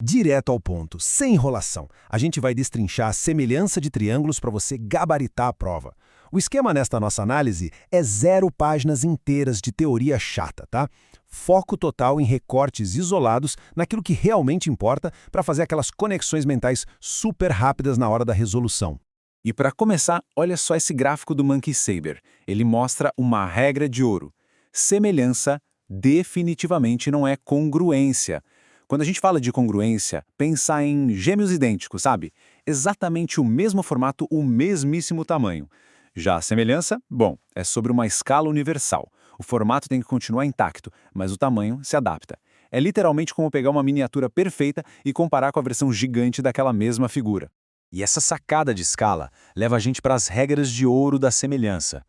Direto ao ponto, sem enrolação. A gente vai destrinchar a semelhança de triângulos para você gabaritar a prova. O esquema nesta nossa análise é 0 páginas inteiras de teoria chata, tá? Foco total em recortes isolados naquilo que realmente importa para fazer aquelas conexões mentais super rápidas na hora da resolução. E para começar, olha só esse gráfico do Monkey Saber. Ele mostra uma regra de ouro. Semelhança definitivamente não é congruência. Quando a gente fala de congruência, pensa em gêmeos idênticos, sabe? Exatamente o mesmo formato, o mesmíssimo tamanho. Já a semelhança, bom, é sobre uma escala universal. O formato tem que continuar intacto, mas o tamanho se adapta. É literalmente como pegar uma miniatura perfeita e comparar com a versão gigante daquela mesma figura. E essa sacada de escala leva a gente para as regras de ouro da semelhança.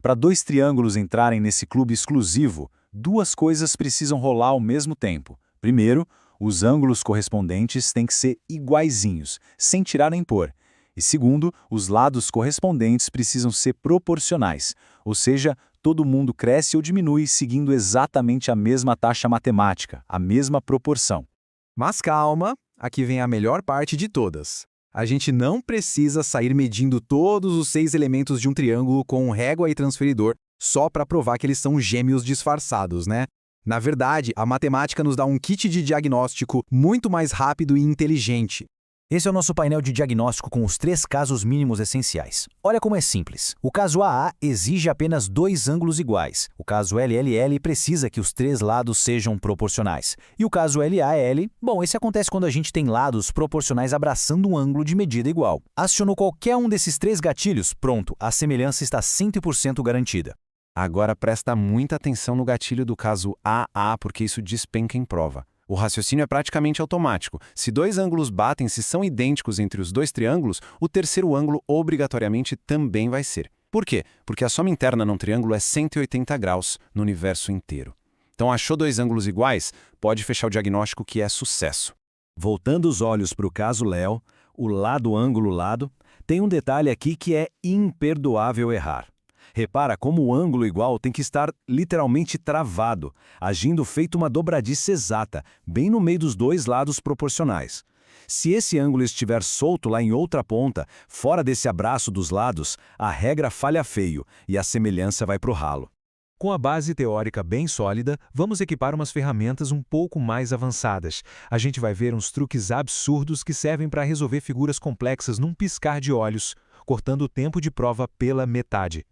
Para dois triângulos entrarem nesse clube exclusivo, duas coisas precisam rolar ao mesmo tempo. Primeiro, os ângulos correspondentes têm que ser iguaizinhos, sem tirar nem pôr. E segundo, os lados correspondentes precisam ser proporcionais, ou seja, todo mundo cresce ou diminui seguindo exatamente a mesma taxa matemática, a mesma proporção. Mas calma, aqui vem a melhor parte de todas. A gente não precisa sair medindo todos os 6 elementos de um triângulo com régua e transferidor só para provar que eles são gêmeos disfarçados, né? Na verdade, a matemática nos dá um kit de diagnóstico muito mais rápido e inteligente. Esse é o nosso painel de diagnóstico com os 3 casos mínimos essenciais. Olha como é simples. O caso AA exige apenas 2 ângulos iguais. O caso LLL precisa que os 3 lados sejam proporcionais. E o caso LAL, bom, esse acontece quando a gente tem lados proporcionais abraçando um ângulo de medida igual. Acionou qualquer um desses 3 gatilhos, pronto, a semelhança está 100% garantida. Agora presta muita atenção no gatilho do caso AA, porque isso despenca em prova. O raciocínio é praticamente automático. Se 2 ângulos batem, se são idênticos entre os 2 triângulos, o terceiro ângulo obrigatoriamente também vai ser. Por quê? Porque a soma interna num triângulo é 180 graus no universo inteiro. Então achou 2 ângulos iguais? Pode fechar o diagnóstico que é sucesso. Voltando os olhos para o caso Léo, o lado-ângulo-lado, tem um detalhe aqui que é imperdoável errar. Repara como o ângulo igual tem que estar literalmente travado, agindo feito uma dobradiça exata, bem no meio dos 2 lados proporcionais. Se esse ângulo estiver solto lá em outra ponta, fora desse abraço dos lados, a regra falha feio e a semelhança vai para o ralo. Com a base teórica bem sólida, vamos equipar umas ferramentas um pouco mais avançadas. A gente vai ver uns truques absurdos que servem para resolver figuras complexas num piscar de olhos, cortando o tempo de prova pela metade.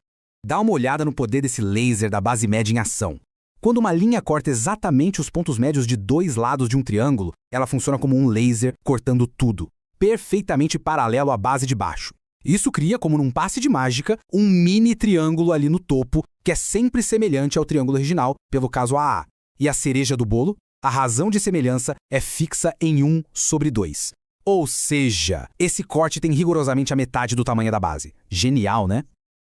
Dá uma olhada no poder desse laser da base média em ação. Quando uma linha corta exatamente os pontos médios de 2 lados de um triângulo, ela funciona como um laser cortando tudo, perfeitamente paralelo à base de baixo. Isso cria, como num passe de mágica, um mini triângulo ali no topo, que é sempre semelhante ao triângulo original, pelo caso AA. E a cereja do bolo? A razão de semelhança é fixa em 1/2. Ou seja, esse corte tem rigorosamente a metade do tamanho da base. Genial, né?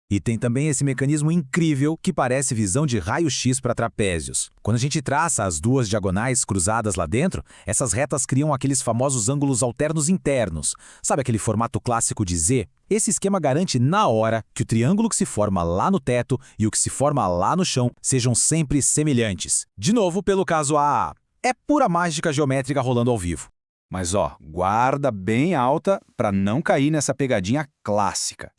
E tem também esse mecanismo incrível que parece visão de raio-x para trapézios. Quando a gente traça as 2 diagonais cruzadas lá dentro, essas retas criam aqueles famosos ângulos alternos internos. Sabe aquele formato clássico de Z? Esse esquema garante na hora que o triângulo que se forma lá no teto e o que se forma lá no chão sejam sempre semelhantes. De novo, pelo caso AA. É pura mágica geométrica rolando ao vivo. Mas guarda bem alta para não cair nessa pegadinha clássica.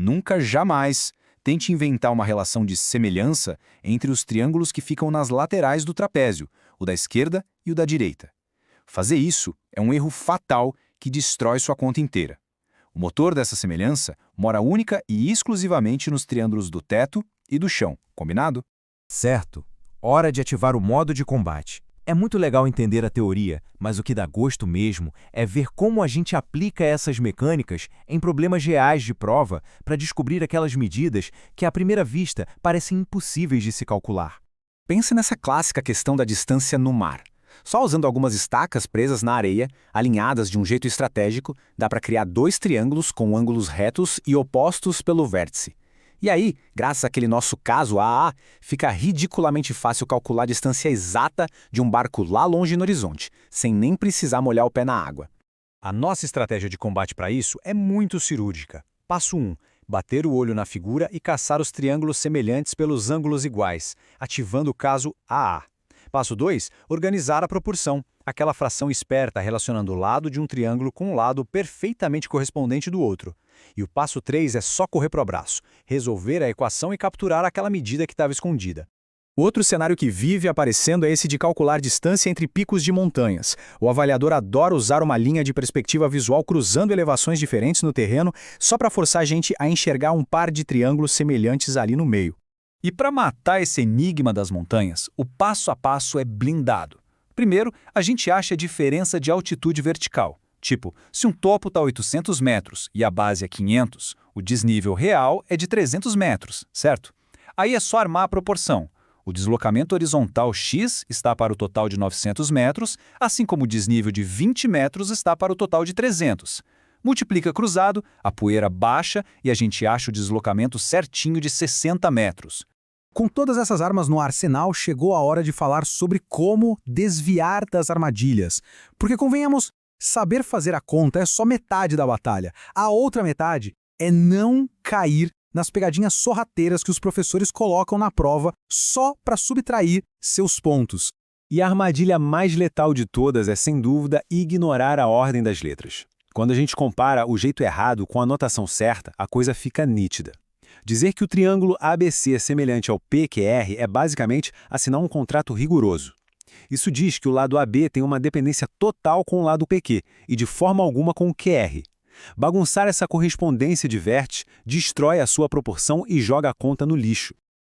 Nunca, jamais, tente inventar uma relação de semelhança entre os triângulos que ficam nas laterais do trapézio, o da esquerda e o da direita. Fazer isso é um erro fatal que destrói sua conta inteira. O motor dessa semelhança mora única e exclusivamente nos triângulos do teto e do chão, combinado? Certo. Hora de ativar o modo de combate. É muito legal entender a teoria, mas o que dá gosto mesmo é ver como a gente aplica essas mecânicas em problemas reais de prova para descobrir aquelas medidas que, à primeira vista, parecem impossíveis de se calcular. Pense nessa clássica questão da distância no mar. Só usando algumas estacas presas na areia, alinhadas de um jeito estratégico, dá para criar 2 triângulos com ângulos retos e opostos pelo vértice. E aí, graças àquele nosso caso AA, fica ridiculamente fácil calcular a distância exata de um barco lá longe no horizonte, sem nem precisar molhar o pé na água. A nossa estratégia de combate para isso é muito cirúrgica. Passo 1. Bater o olho na figura e caçar os triângulos semelhantes pelos ângulos iguais, ativando o caso AA. Passo 2, organizar a proporção, aquela fração esperta relacionando o lado de um triângulo com o lado perfeitamente correspondente do outro. E o passo 3 é só correr para o abraço, resolver a equação e capturar aquela medida que estava escondida. O outro cenário que vive aparecendo é esse de calcular distância entre picos de montanhas. O avaliador adora usar uma linha de perspectiva visual cruzando elevações diferentes no terreno só para forçar a gente a enxergar um par de triângulos semelhantes ali no meio. E para matar esse enigma das montanhas, o passo a passo é blindado. Primeiro, a gente acha a diferença de altitude vertical. Tipo, se um topo está a 800 metros e a base é 500, o desnível real é de 300 metros, certo? Aí é só armar a proporção. O deslocamento horizontal x está para o total de 900 metros, assim como o desnível de 20 metros está para o total de 300. Multiplica cruzado, a poeira baixa e a gente acha o deslocamento certinho de 60 metros. Com todas essas armas no arsenal, chegou a hora de falar sobre como desviar das armadilhas. Porque, convenhamos, saber fazer a conta é só metade da batalha. A outra metade é não cair nas pegadinhas sorrateiras que os professores colocam na prova só para subtrair seus pontos. E a armadilha mais letal de todas é, sem dúvida, ignorar a ordem das letras. Quando a gente compara o jeito errado com a notação certa, a coisa fica nítida. Dizer que o triângulo ABC é semelhante ao PQR é basicamente assinar um contrato rigoroso. Isso diz que o lado AB tem uma dependência total com o lado PQ e de forma alguma com o QR. Bagunçar essa correspondência de vértice destrói a sua proporção e joga a conta no lixo.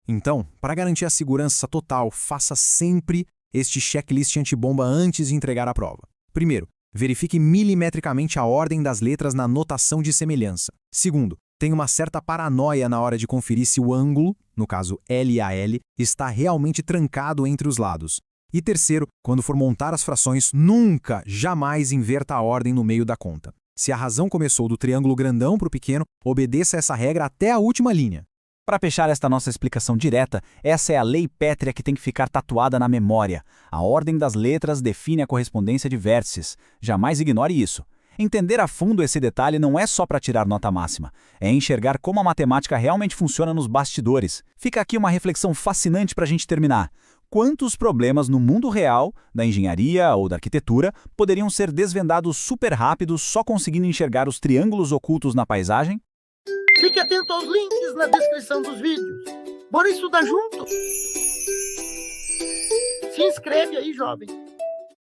Então, para garantir a segurança total, faça sempre este checklist antibomba antes de entregar a prova. Primeiro, verifique milimetricamente a ordem das letras na notação de semelhança. Segundo, tenha uma certa paranoia na hora de conferir se o ângulo, no caso LAL, está realmente trancado entre os lados. E terceiro, quando for montar as frações, nunca, jamais inverta a ordem no meio da conta. Se a razão começou do triângulo grandão para o pequeno, obedeça essa regra até a última linha. Para fechar esta nossa explicação direta, essa é a lei pétrea que tem que ficar tatuada na memória. A ordem das letras define a correspondência de vértices. Jamais ignore isso. Entender a fundo esse detalhe não é só para tirar nota máxima, é enxergar como a matemática realmente funciona nos bastidores. Fica aqui uma reflexão fascinante para a gente terminar. Quantos problemas no mundo real, da engenharia ou da arquitetura, poderiam ser desvendados super rápido só conseguindo enxergar os triângulos ocultos na paisagem? Fique atento aos links na descrição dos vídeos. Bora estudar junto? Se inscreve aí, jovem.